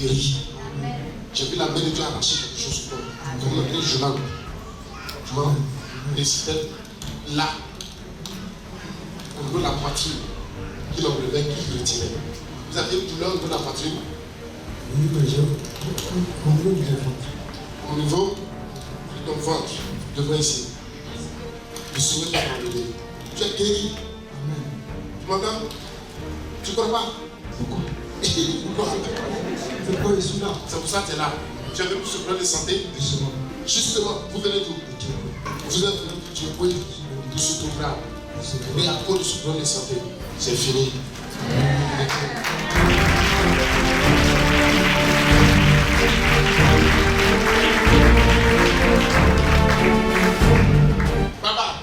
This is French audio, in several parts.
guérie. J'ai vu la main de Dieu arracher quelque chose sur toi. Comme on appelle journal. Tu vois? Et c'était là, au niveau de la poitrine, qui l'enlevait, qui retirait. Vous avez une douleur au niveau de la poitrine? Oui, mais j'ai au niveau du ventre. Au niveau de ton ventre, devant ici. Le Seigneur t'a enlevé. Tu es guéri. Amen. Tu m'entends? Tu ne crois pas? Pourquoi? Pourquoi? Pourquoi je suis là? C'est pour ça que tu es là. Tu es venu pour ce plan de santé. Justement. Justement, vous venez d'où? Vous êtes venu pour Dieu, oui, de ce tour-là. Mais à cause de ce plan de santé, c'est fini. Papa,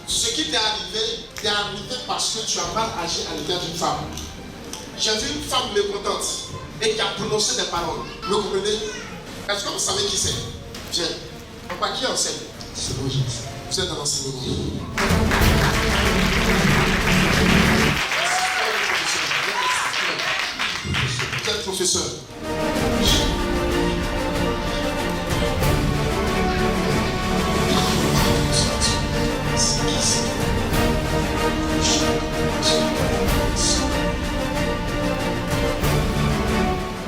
ce qui t'est arrivé parce que tu as mal agi à l'égard d'une femme. J'ai vu une femme mécontente et qui a prononcé des paroles. Vous comprenez? Est-ce que vous savez qui c'est? Viens. Papa, qui enseigne? C'est logique. Vous êtes dans l'enseignement. Vous êtes professeur.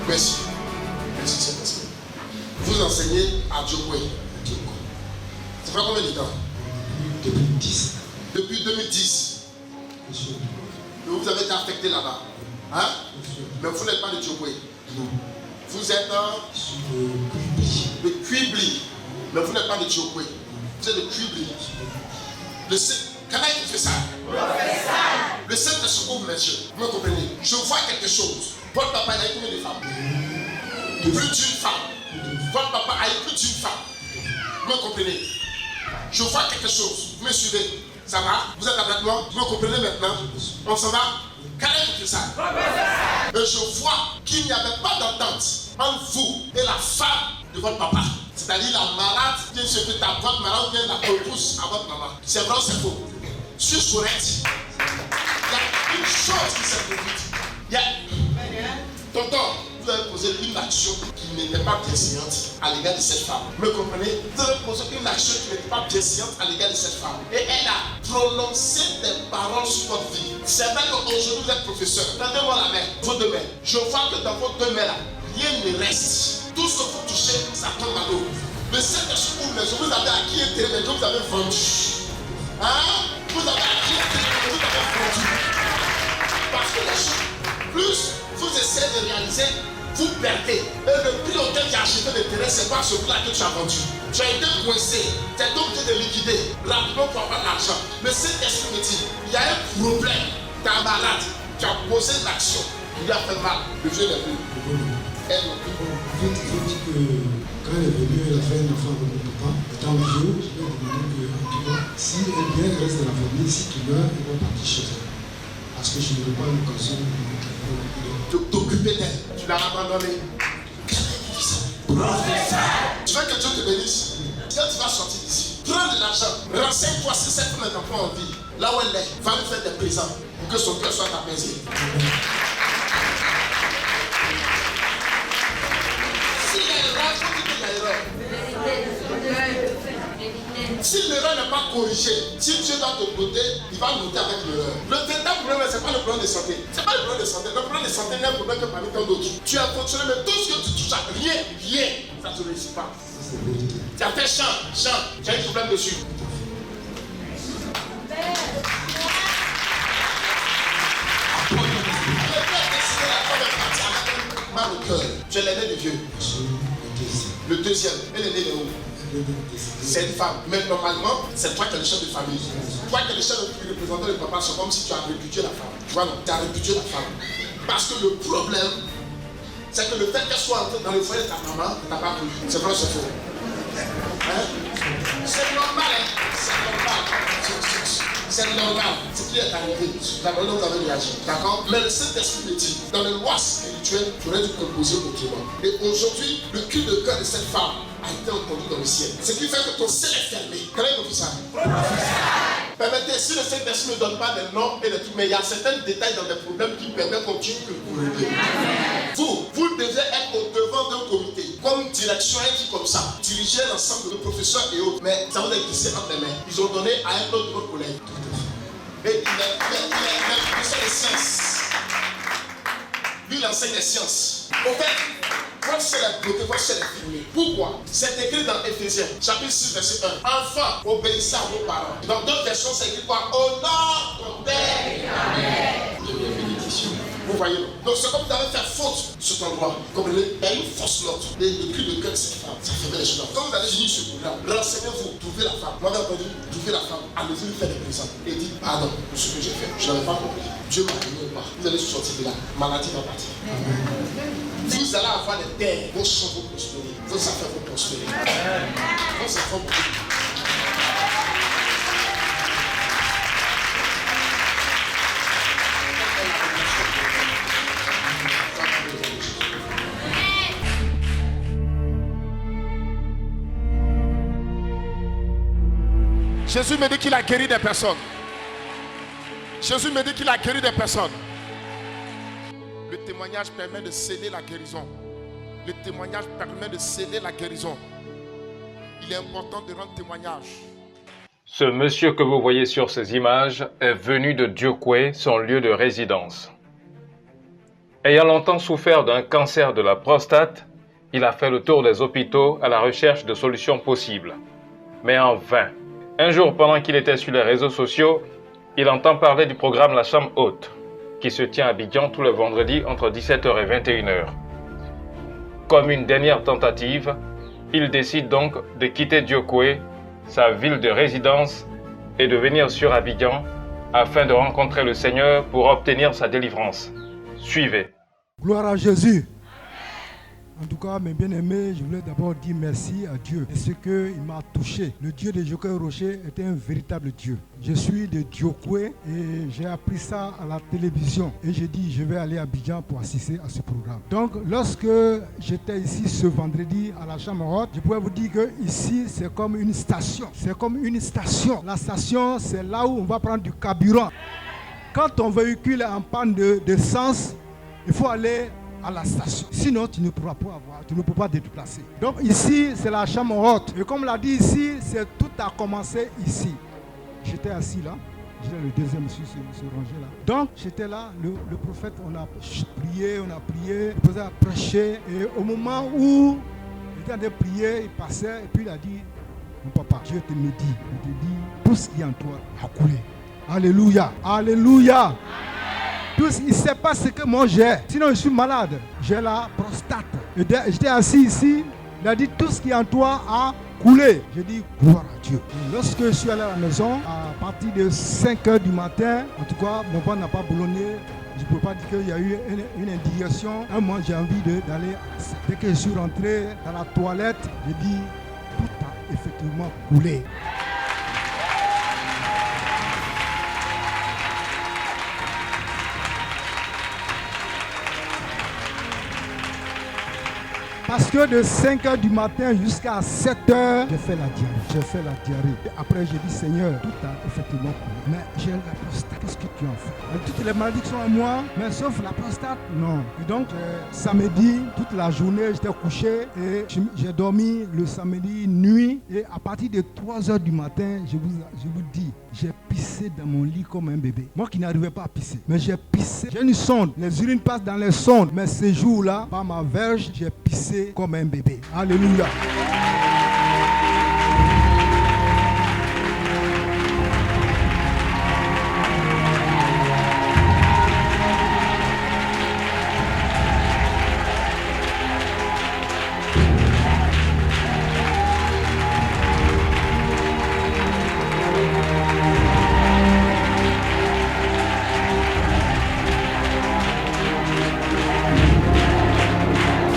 Merci. Merci, Saint-Esprit. Vous enseignez à Djokwe. Ça fait combien de temps? 2010. Depuis 2010. Monsieur. Vous avez été affecté là-bas. Hein? Monsieur. Mais vous n'êtes pas de Djokwe. Non. Vous êtes Sur le Kubli. de Kwibli. Mais vous n'êtes pas de Djokwe. Vous êtes de Kwibli. Quand il fait ça? Le Seigneur se couvre mes yeux. Vous me comprenez? Je vois quelque chose. Votre papa a eu combien de femmes? Plus d'une femme. Votre papa a eu plus d'une femme. Vous me comprenez? Je vois quelque chose. Vous me suivez? Ça va? Vous êtes avec moi? Vous me comprenez maintenant? On s'en va? Quand il fait ça? Et je vois qu'il n'y avait pas d'entente entre vous et la femme de votre papa. C'est-à-dire la malade qui se fait à votre malade ou bien la repousse à votre maman. C'est vrai ou c'est faux? Suis-je correct? Il y a une chose qui s'est produite. Tonton, vous avez posé une action qui n'était pas bienséante à l'égard de cette femme. Vous me comprenez? Vous avez posé une action qui n'était pas bienséante à l'égard de cette femme. Et elle a prononcé des paroles sur votre vie. C'est vrai qu'aujourd'hui vous êtes professeur. Tendez-moi la main, vos deux mains. Je vois que dans vos deux mains là, rien ne reste. Tout ce que vous touchez, ça tombe à l'eau. Le Saint-Esprit ouvre les yeux. Vous avez acquis un terrain que vous avez vendu. Hein? Vous avez acquis un terrain que vous avez vendu. Parce que les choses, plus vous essayez de réaliser, vous perdez. Et le prix auquel tu as acheté le terrain, c'est pas celui-là que tu as vendu. Tu as été coincé, tu es obligé de liquider rapidement pour avoir de l'argent. Mais cet esprit me dit, il y a un problème, tu es malade, tu as posé l'action, il lui a fait mal. Le vieux n'est plus. Elle non plus. En fait, il dit que quand elle est venue, elle a fait un enfant avec mon papa. Étant vieux, je lui ai demandé que, en tout cas, si elle vient, elle reste dans la famille, si tu meurs, elle va partir chez elle. Parce que je ne veux pas l'occasion de t'occuper d'elle. Tu l'as abandonné. Tu veux que Dieu te bénisse? Quand tu vas sortir d'ici, prends de l'argent. Renseigne-toi si cette femme est encore en vie. Là où elle est, va lui faire des présents pour que son cœur soit apaisé. S'il y a erreur, il faut dire qu'il y a erreur. Si l'erreur n'est pas corrigée, si Dieu doit te noter, il va noter avec l'erreur. Le véritable problème, ce n'est pas le problème de santé. Ce n'est pas le problème de santé. Le problème de santé n'est un problème que parmi tant d'autres. Tu as fonctionné, mais tout ce que tu touches à rien, ça ne te réussit pas. Tu as fait chant, tu as un problème dessus. Mal au cœur. Tu es l'aîné du vieux. Le deuxième. Et l'aîné de où? C'est une femme. Mais normalement, c'est toi qui es le chef de famille. Toi qui es le chef de représentant de papa, c'est comme si tu as répudié la femme. Tu vois, non, tu as répudié la femme. Parce que le problème, c'est que le fait qu'elle soit entrée dans le foyer de ta maman, tu n'as pas pris. C'est vrai ou c'est faux? Hein? C'est normal, hein? C'est normal. C'est normal. Ce qui est arrivé, la manière dont vous avez réagi. D'accord? Mais le Saint-Esprit me dit, dans les lois spirituelles, tu aurais dû composer autrement. Et aujourd'hui, le cul de cœur de cette femme a été entendu dans le ciel. Ce qui fait que ton ciel est fermé. Quel est ton ça? Permettez, si le Saint-Esprit ne donne pas des noms et des trucs, mais il y a certains détails dans les problèmes qui permettent qu'on tue le comité. Vous devez être au devant d'un comité, comme direction, un truc comme ça, diriger l'ensemble de professeurs et autres. Mais ça va être glissé entre les mains. Ils ont donné à un autre collègue. Et il est professeur de sciences. Lui, il enseigne les sciences. Au fait, votre ciel est bloqué, votre ciel est fermé. Pourquoi? C'est écrit dans Éphésiens, chapitre 6, verset 1. Enfants, obéissez à vos parents. Dans d'autres versions, c'est écrit quoi? Honore ton père et ta mère. Vous voyez? Donc c'est comme vous avez fait faute sur ton droit. Comme il y a une fausse note. Le cri de cœur de cette femme, ça fait des choses. Quand vous allez finir ce programme, renseignez-vous, trouvez la femme. Moi, j'ai entendu, trouvez la femme, allez-y lui faire des présents. Et dites pardon pour ce que j'ai fait. Je n'avais pas compris. Dieu m'a donné ou pas. Vous allez sortir de là. Maladie va partir. Vous allez avoir des terres. Vos champs vont prospérer. Vos affaires vont prospérer. Vos affaires vont prospérer. Jésus me dit qu'il a guéri des personnes. Jésus me dit qu'il a guéri des personnes. Le témoignage permet de sceller la guérison. Le témoignage permet de sceller la guérison. Il est important de rendre témoignage. Ce monsieur que vous voyez sur ces images est venu de Diokwe, son lieu de résidence. Ayant longtemps souffert d'un cancer de la prostate, il a fait le tour des hôpitaux à la recherche de solutions possibles. Mais en vain. Un jour, pendant qu'il était sur les réseaux sociaux, il entend parler du programme La Chambre Haute, qui se tient à Abidjan tous les vendredis entre 17h et 21h. Comme une dernière tentative, il décide donc de quitter Diokwe, sa ville de résidence, et de venir sur Abidjan afin de rencontrer le Seigneur pour obtenir sa délivrance. Suivez. Gloire à Jésus. En tout cas, mes bien-aimés, je voulais d'abord dire merci à Dieu de ce qu'il m'a touché. Le Dieu de Diokwe Rocher était un véritable Dieu. Je suis de Diokwe et j'ai appris ça à la télévision. Et j'ai dit, je vais aller à Abidjan pour assister à ce programme. Donc, lorsque j'étais ici ce vendredi à la Chambre Haute, je pouvais vous dire que ici, c'est comme une station. C'est comme une station. La station, c'est là où on va prendre du carburant. Quand ton véhicule est en panne d'essence, il faut aller à la station. Sinon, tu ne pourras pas avoir, tu ne peux pas te déplacer. Donc ici, c'est la Chambre Haute. Et comme l'a dit ici, tout a commencé ici. J'étais assis là. J'étais le deuxième sur ce rangé là. Donc j'étais là, le prophète, on a prié, le prophète a prêché. Et au moment où il était en train de prier, il passait et puis il a dit, mon papa, Dieu te me dit, il te dit, tout ce qui est en toi a coulé. Alléluia, alléluia. Il ne sait pas ce que moi j'ai. Sinon, je suis malade. J'ai la prostate. J'étais assis ici. Il a dit tout ce qui est en toi a coulé. J'ai dit gloire à Dieu. Et lorsque je suis allé à la maison, à partir de 5h du matin, en tout cas, mon ventre n'a pas boulonné. Je ne peux pas dire qu'il y a eu une indigestion. Un moment, j'ai envie d'aller. Dès que je suis rentré dans la toilette, j'ai dit tout a effectivement coulé. Parce que de 5h du matin jusqu'à 7h, j'ai fait la diarrhée. Et après, j'ai dit, Seigneur, tout a effectivement coulé. Mais j'ai la prostate, qu'est-ce que tu en fais? Toutes les maladies qui sont à moi, mais sauf la prostate, non. Et donc, samedi, toute la journée, j'étais couché et j'ai dormi le samedi nuit. Et à partir de 3h du matin, je vous dis, j'ai pissé dans mon lit comme un bébé. Moi qui n'arrivais pas à pisser, mais j'ai pissé. J'ai une sonde, les urines passent dans les sondes. Mais ce jour-là, par ma verge, j'ai pissé comme un bébé. Alléluia.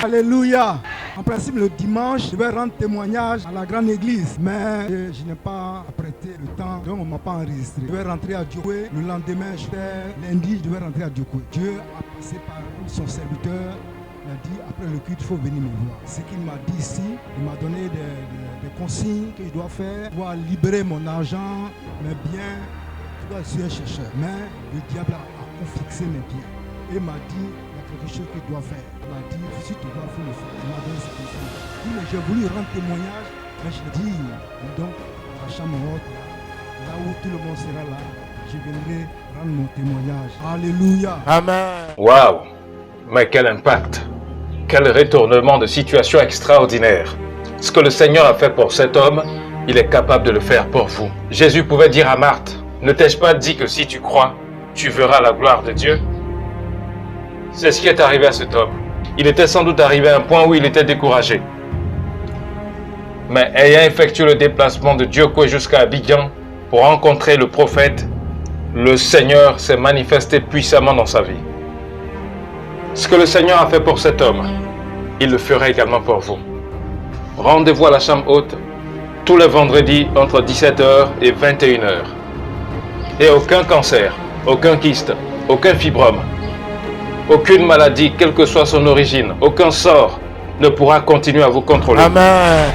Alléluia. En principe, le dimanche, je vais rendre témoignage à la grande église. Mais je n'ai pas prêté le temps, donc on ne m'a pas enregistré. Je vais rentrer à Diokwe. Le lendemain, lundi, je vais rentrer à Diokwe. Dieu a passé par son serviteur il a dit après le culte, il faut venir me voir. Ce qu'il m'a dit ici, il m'a donné des consignes que je dois faire, je dois libérer mon argent, mes biens. Je suis un chercheur, mais le diable a fixé mes biens. Et m'a dit, il y a quelque chose qu'il doit faire. Il m'a dit, si tu dois, il faut le faire. Il m'a donné ce conseil. Mais j'ai voulu rendre témoignage, mais je dis, donc, à la chambre haute, là où tout le monde sera là, je viendrai rendre mon témoignage. Alléluia. Amen. Waouh! Mais quel impact! Quel retournement de situation extraordinaire! Ce que le Seigneur a fait pour cet homme, il est capable de le faire pour vous. Jésus pouvait dire à Marthe, ne t'ai-je pas dit que si tu crois, tu verras la gloire de Dieu? C'est ce qui est arrivé à cet homme. Il était sans doute arrivé à un point où il était découragé. Mais ayant effectué le déplacement de Diokwe jusqu'à Abidjan pour rencontrer le prophète, le Seigneur s'est manifesté puissamment dans sa vie. Ce que le Seigneur a fait pour cet homme, il le fera également pour vous. Rendez-vous à la chambre haute tous les vendredis entre 17h et 21h. Et aucun cancer, aucun kyste, aucun fibrome, aucune maladie, quelle que soit son origine, aucun sort ne pourra continuer à vous contrôler. Amen.